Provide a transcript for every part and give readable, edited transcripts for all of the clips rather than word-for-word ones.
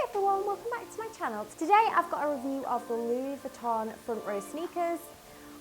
everyone, welcome back to my channel. Today I've got a review of the Louis Vuitton Frontrow sneakers.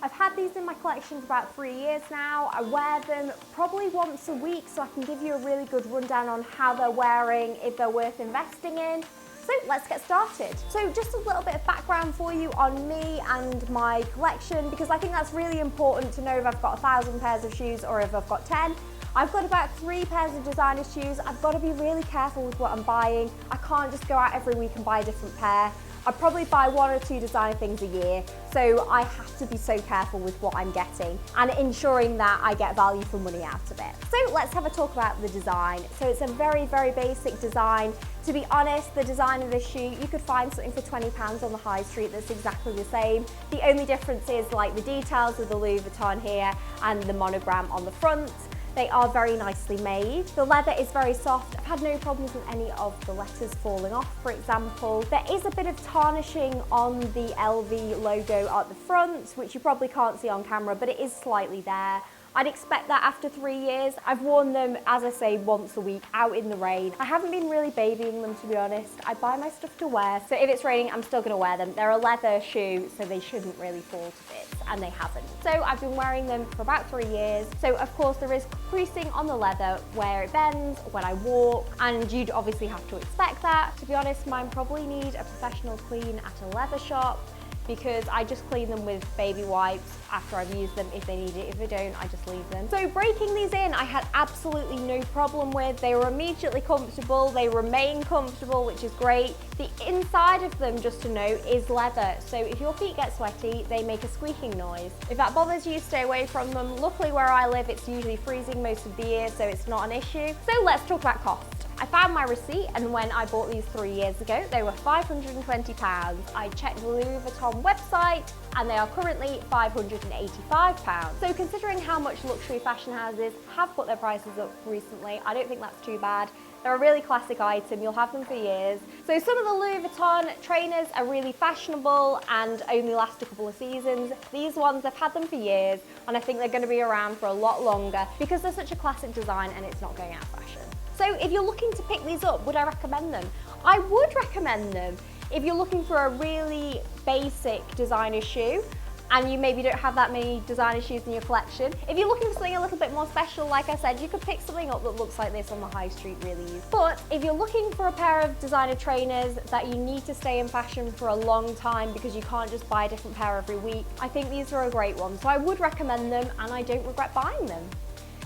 I've had these in my collection for about 3 years now. I wear them probably once a week, so I can give you a really good rundown on how they're wearing, if they're worth investing in. So let's get started. So just a little bit of background for you on me and my collection, because I think that's really important to know if I've got 1,000 pairs of shoes or if I've got 10. I've got about 3 pairs of designer shoes. I've got to be really careful with what I'm buying. I can't just go out every week and buy a different pair. I probably buy 1 or 2 designer things a year, so I have to be so careful with what I'm getting and ensuring that I get value for money out of it. So let's have a talk about the design. So it's a very, very basic design. To be honest, the design of this shoe, you could find something for £20 on the high street that's exactly the same. The only difference is like the details of the Louis Vuitton here and the monogram on the front. They are very nicely made. The leather is very soft. I've had no problems with any of the letters falling off, for example. There is a bit of tarnishing on the LV logo at the front, which you probably can't see on camera, but it is slightly there. I'd expect that after 3 years. I've worn them, as I say, once a week out in the rain. I haven't been really babying them, to be honest. I buy my stuff to wear, so if it's raining, I'm still gonna wear them. They're a leather shoe, so they shouldn't really fall to bits, and they haven't. So I've been wearing them for about 3 years. So of course there is creasing on the leather where it bends when I walk, and you'd obviously have to expect that. To be honest, mine probably need a professional clean at a leather shop, because I just clean them with baby wipes after I've used them if they need it. If they don't, I just leave them. So breaking these in, I had absolutely no problem with. They were immediately comfortable. They remain comfortable, which is great. The inside of them, just to note, is leather. So if your feet get sweaty, they make a squeaking noise. If that bothers you, stay away from them. Luckily where I live, it's usually freezing most of the year, so it's not an issue. So let's talk about cost. I found my receipt, and when I bought these 3 years ago, they were £520. I checked the Louis Vuitton website, and they are currently £585. So considering how much luxury fashion houses have put their prices up recently, I don't think that's too bad. They're a really classic item, you'll have them for years. So some of the Louis Vuitton trainers are really fashionable and only last a couple of seasons. These ones, I've had them for years, and I think they're gonna be around for a lot longer because they're such a classic design and it's not going out of fashion. So if you're looking to pick these up, would I recommend them? I would recommend them if you're looking for a really basic designer shoe and you maybe don't have that many designer shoes in your collection. If you're looking for something a little bit more special, like I said, you could pick something up that looks like this on the high street really easy. But if you're looking for a pair of designer trainers that you need to stay in fashion for a long time because you can't just buy a different pair every week, I think these are a great one. So I would recommend them, and I don't regret buying them.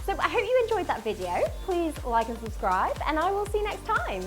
So I hope you enjoyed that video. Please like and subscribe, and I will see you next time.